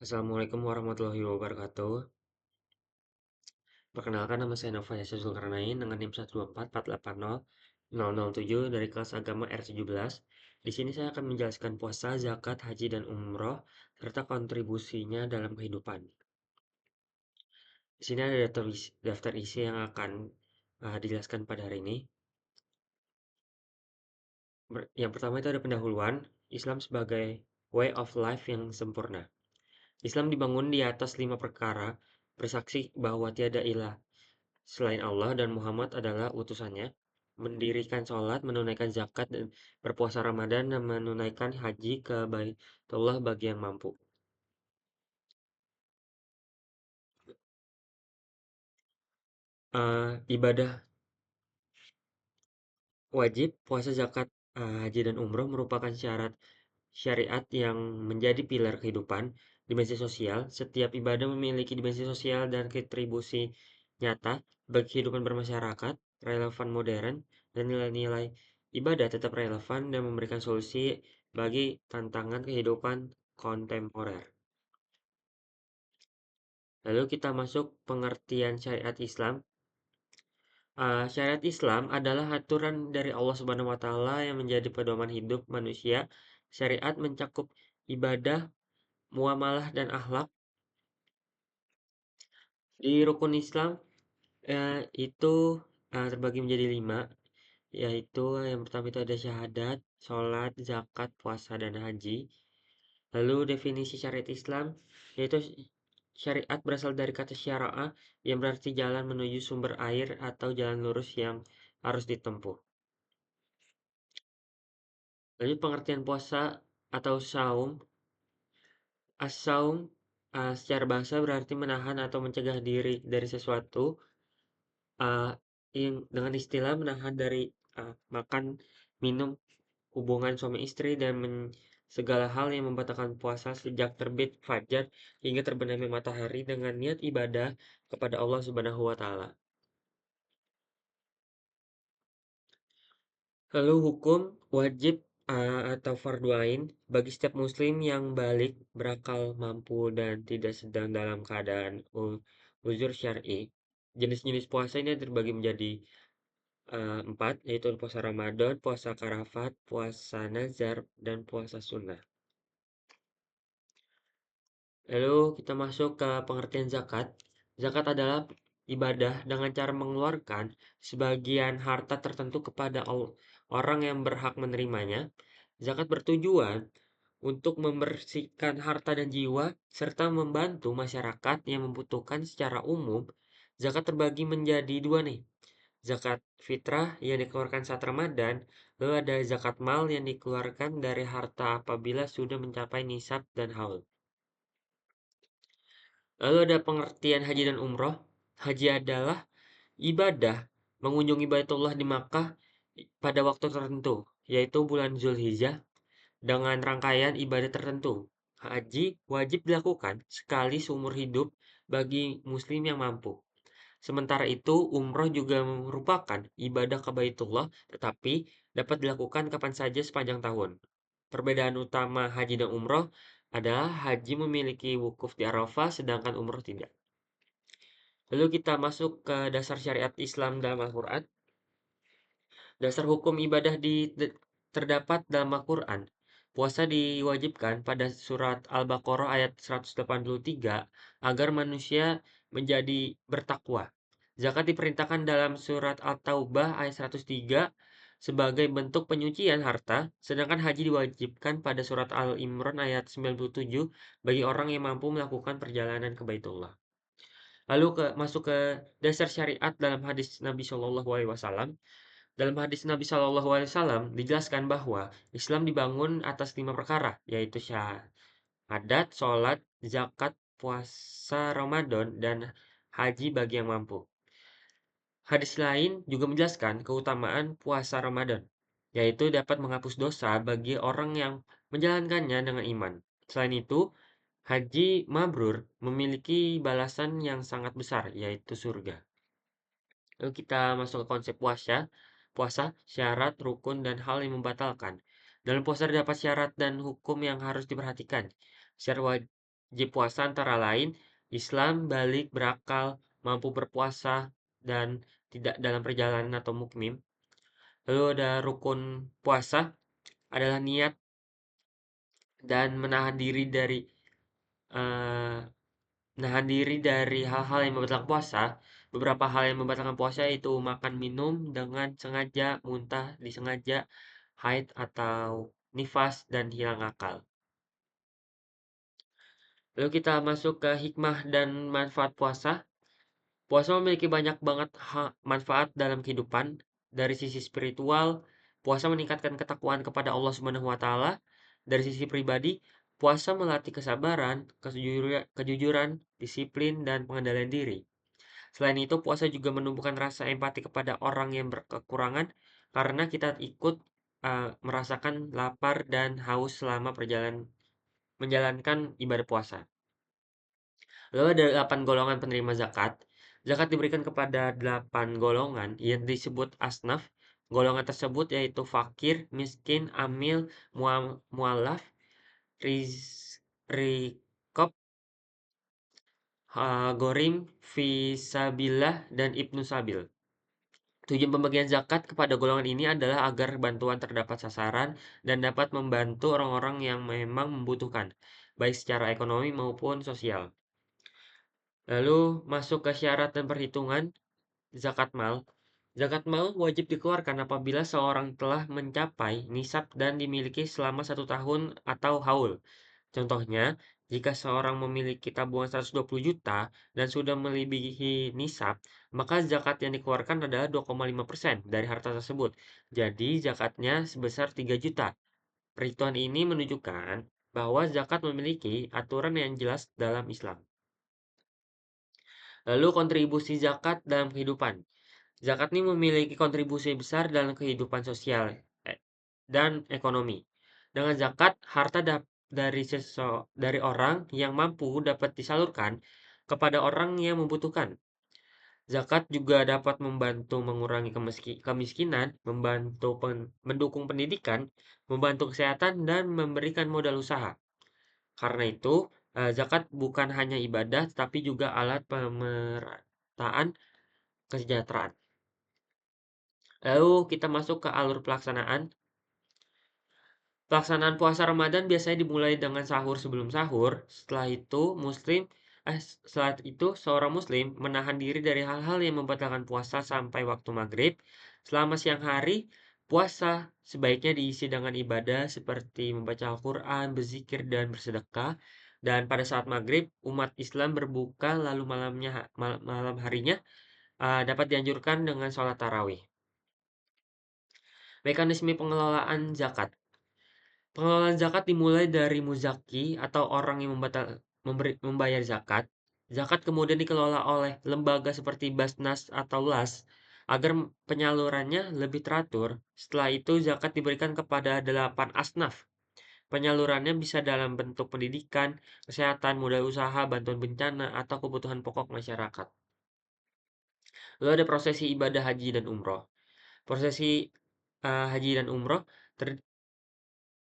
Assalamualaikum warahmatullahi wabarakatuh. Perkenalkan nama saya Nova Yasa Zulkarnain dengan NIM 124480007 dari kelas agama R17. Di sini saya akan menjelaskan puasa, zakat, haji, dan umroh serta kontribusinya dalam kehidupan. Di sini ada daftar isi yang akan dijelaskan pada hari ini. Yang pertama itu ada pendahuluan, Islam sebagai way of life yang sempurna. Islam dibangun di atas 5 perkara, bersaksi bahwa tiada ilah selain Allah dan Muhammad adalah utusannya, mendirikan sholat, menunaikan zakat, dan berpuasa Ramadan, dan menunaikan haji ke Baitullah bagi yang mampu. Ibadah wajib, puasa, zakat, haji, dan umroh merupakan syarat syariat yang menjadi pilar kehidupan. Dimensi sosial, setiap ibadah memiliki dimensi sosial dan kontribusi nyata bagi kehidupan bermasyarakat, relevan modern, dan nilai-nilai ibadah tetap relevan dan memberikan solusi bagi tantangan kehidupan kontemporer. Lalu kita masuk pengertian syariat Islam. Syariat Islam adalah aturan dari Allah Subhanahu wa Ta'ala yang menjadi pedoman hidup manusia. Syariat mencakup ibadah, muamalah, dan akhlak. Di rukun Islam itu terbagi menjadi 5, yaitu yang pertama itu ada syahadat, sholat, zakat, puasa, dan haji. Lalu definisi syariat Islam, yaitu syariat berasal dari kata syara'ah yang berarti jalan menuju sumber air atau jalan lurus yang harus ditempuh. Lalu pengertian puasa atau saum, as-saum secara bahasa berarti menahan atau mencegah diri dari sesuatu, uh, yang dengan istilah menahan dari makan, minum, hubungan suami istri, dan segala hal yang membatalkan puasa sejak terbit fajar hingga terbenamnya matahari dengan niat ibadah kepada Allah Subhanahu wa Ta'ala. Lalu hukum wajib atau fardu ain bagi setiap muslim yang balik, berakal, mampu, dan tidak sedang dalam keadaan uzur syar'i. Jenis-jenis puasa ini terbagi menjadi 4, yaitu puasa Ramadan, puasa Karafat, puasa Nazar, dan puasa Sunnah. Lalu kita masuk ke pengertian zakat. Zakat adalah ibadah dengan cara mengeluarkan sebagian harta tertentu kepada orang yang berhak menerimanya. Zakat bertujuan untuk membersihkan harta dan jiwa serta membantu masyarakat yang membutuhkan secara umum. Zakat terbagi menjadi dua nih. Zakat fitrah yang dikeluarkan saat Ramadan, lalu ada zakat mal yang dikeluarkan dari harta apabila sudah mencapai nisab dan haul. Lalu ada pengertian haji dan umroh. Haji adalah ibadah mengunjungi Baitullah di Makkah pada waktu tertentu, yaitu bulan Zulhijjah dengan rangkaian ibadah tertentu. Haji wajib dilakukan sekali seumur hidup bagi muslim yang mampu. Sementara itu, umroh juga merupakan ibadah ke Baitullah, tetapi dapat dilakukan kapan saja sepanjang tahun. Perbedaan utama haji dan umroh adalah haji memiliki wukuf di Arafah, sedangkan umroh tidak. Lalu kita masuk ke dasar syariat Islam dalam Al-Quran. Dasar hukum ibadah terdapat dalam Al-Quran. Puasa diwajibkan pada surat Al-Baqarah ayat 183 agar manusia menjadi bertakwa. Zakat diperintahkan dalam surat At-Taubah ayat 103 sebagai bentuk penyucian harta, sedangkan haji diwajibkan pada surat Al-Imran ayat 97 bagi orang yang mampu melakukan perjalanan ke Baitullah. Lalu masuk ke dasar syariat dalam hadis Nabi Shallallahu Alaihi Wasallam. Dalam hadis Nabi Shallallahu Alaihi Wasallam dijelaskan bahwa Islam dibangun atas 5 perkara, yaitu syahadat, sholat, zakat, puasa Ramadan, dan haji bagi yang mampu. Hadis lain juga menjelaskan keutamaan puasa Ramadan, yaitu dapat menghapus dosa bagi orang yang menjalankannya dengan iman. Selain itu, haji mabrur memiliki balasan yang sangat besar, yaitu surga. Lalu kita masuk ke konsep puasa. Puasa, syarat, rukun, dan hal yang membatalkan. Dalam puasa terdapat syarat dan hukum yang harus diperhatikan. puasa antara lain Islam, balik, berakal, mampu berpuasa, dan tidak dalam perjalanan atau mukmin. Lalu ada rukun puasa adalah niat dan eh, menahan diri dari hal-hal yang membatalkan puasa. Beberapa hal yang membatalkan puasa itu makan minum dengan sengaja, muntah disengaja, haid atau nifas, dan hilang akal. Lalu kita masuk ke hikmah dan manfaat puasa. Puasa memiliki banyak banget manfaat dalam kehidupan. Dari sisi spiritual, puasa meningkatkan ketakwaan kepada Allah Subhanahu wa taala. Dari sisi pribadi, puasa melatih kesabaran, kejujuran, disiplin, dan pengendalian diri. Selain itu, puasa juga menumbuhkan rasa empati kepada orang yang berkekurangan karena kita ikut merasakan lapar dan haus selama menjalankan ibadah puasa. Lalu ada 8 golongan penerima zakat. Zakat diberikan kepada 8 golongan yang disebut asnaf. Golongan tersebut yaitu fakir, miskin, amil, mualaf, rikob, gorim, fisabilah, dan ibnu sabil. Tujuan pembagian zakat kepada golongan ini adalah agar bantuan terdapat sasaran dan dapat membantu orang-orang yang memang membutuhkan, baik secara ekonomi maupun sosial. Lalu masuk ke syarat dan perhitungan zakat mal. Zakat mal wajib dikeluarkan apabila seorang telah mencapai nisab dan dimiliki selama 1 tahun atau haul. Contohnya, jika seorang memiliki tabungan 120 juta dan sudah melebihi nisab, maka zakat yang dikeluarkan adalah 2,5% dari harta tersebut. Jadi, zakatnya sebesar 3 juta. Perhitungan ini menunjukkan bahwa zakat memiliki aturan yang jelas dalam Islam. Lalu kontribusi zakat dalam kehidupan. Zakat ini memiliki kontribusi besar dalam kehidupan sosial dan ekonomi. Dengan zakat, harta dari orang yang mampu dapat disalurkan kepada orang yang membutuhkan. Zakat juga dapat membantu mengurangi kemiskinan, mendukung pendidikan, membantu kesehatan, dan memberikan modal usaha. Karena itu, zakat bukan hanya ibadah, tapi juga alat pemerataan kesejahteraan. Lalu kita masuk ke alur pelaksanaan. Pelaksanaan puasa Ramadan biasanya dimulai dengan sahur sebelum sahur. Setelah itu seorang muslim menahan diri dari hal-hal yang membatalkan puasa sampai waktu maghrib. Selama siang hari, puasa sebaiknya diisi dengan ibadah seperti membaca Al-Quran, berzikir, dan bersedekah. Dan pada saat maghrib, umat Islam berbuka lalu malam harinya dapat dianjurkan dengan sholat tarawih. Mekanisme pengelolaan zakat. Pengelolaan zakat dimulai dari muzaki atau orang yang membayar zakat. Zakat kemudian dikelola oleh lembaga seperti Basnas atau LAS agar penyalurannya lebih teratur. Setelah itu zakat diberikan kepada 8 asnaf. Penyalurannya bisa dalam bentuk pendidikan, kesehatan, modal usaha, bantuan bencana, atau kebutuhan pokok masyarakat. Lalu ada prosesi ibadah haji dan umroh. Prosesi haji dan umroh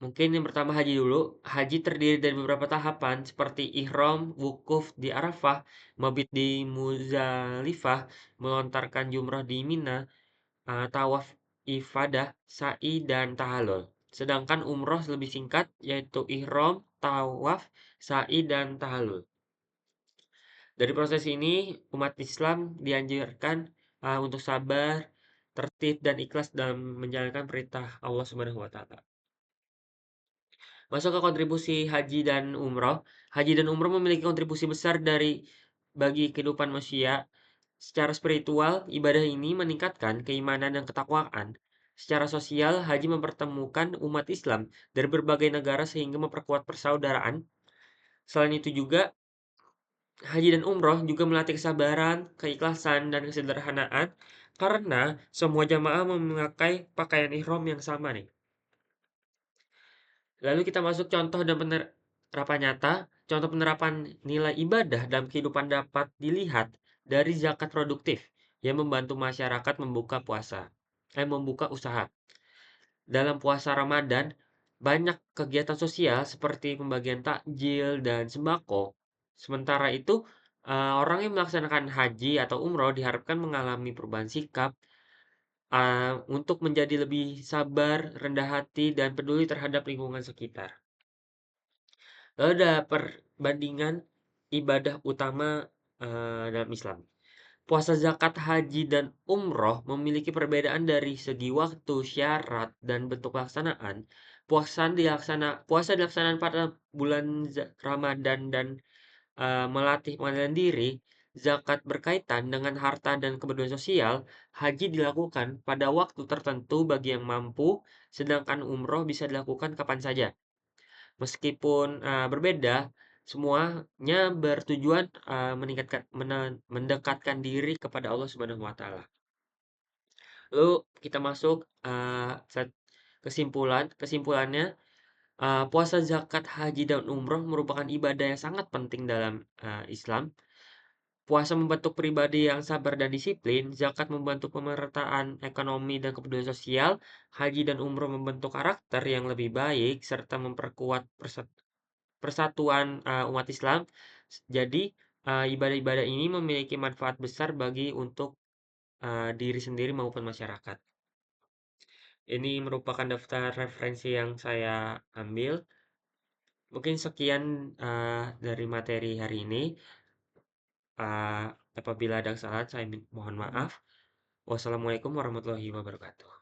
Mungkin yang pertama haji dulu. Haji terdiri dari beberapa tahapan seperti ihram, wukuf di Arafah, mabit di Muzdalifah, melontarkan jumrah di Mina, tawaf ifadah, sa'i, dan tahallul. Sedangkan umroh lebih singkat yaitu ihram, tawaf, sa'i, dan tahallul. Dari proses ini umat Islam dianjurkan untuk sabar, tertib, dan ikhlas dalam menjalankan perintah Allah Subhanahu wa taala. Masuk ke kontribusi haji dan umroh. Haji dan umroh memiliki kontribusi besar bagi kehidupan manusia. Secara spiritual, ibadah ini meningkatkan keimanan dan ketakwaan. Secara sosial, haji mempertemukan umat Islam dari berbagai negara sehingga memperkuat persaudaraan. Selain itu juga, haji dan umroh juga melatih kesabaran, keikhlasan, dan kesederhanaan karena semua jamaah memakai pakaian ihram yang sama nih. Lalu kita masuk contoh dan penerapan nyata. Contoh penerapan nilai ibadah dalam kehidupan dapat dilihat dari zakat produktif yang membantu masyarakat membuka usaha. Dalam puasa Ramadan, banyak kegiatan sosial seperti pembagian takjil dan sembako. Sementara itu, orang yang melaksanakan haji atau umroh diharapkan mengalami perubahan sikap, untuk menjadi lebih sabar, rendah hati, dan peduli terhadap lingkungan sekitar. Lalu ada perbandingan ibadah utama, dalam Islam. Puasa, zakat, haji, dan umroh memiliki perbedaan dari segi waktu, syarat, dan bentuk pelaksanaan. Puasa dilaksanakan pada bulan Ramadan dan melatih pengadilan diri. Zakat berkaitan dengan harta dan kepedulian sosial. Haji dilakukan pada waktu tertentu bagi yang mampu, sedangkan umroh bisa dilakukan kapan saja. Meskipun, berbeda, semuanya bertujuan, mendekatkan diri kepada Allah Subhanahu wa Ta'ala. Lalu kita masuk, kesimpulannya, puasa, zakat, haji, dan umroh merupakan ibadah yang sangat penting dalam, Islam. Puasa membentuk pribadi yang sabar dan disiplin, zakat membantu pemerataan ekonomi dan kepedulian sosial, haji dan umroh membentuk karakter yang lebih baik serta memperkuat persatuan, umat Islam. Jadi, ibadah-ibadah ini memiliki manfaat besar bagi untuk, diri sendiri maupun masyarakat. Ini merupakan daftar referensi yang saya ambil. Mungkin sekian, dari materi hari ini. Apabila ada kesalahan saya mohon maaf. Wassalamualaikum warahmatullahi wabarakatuh.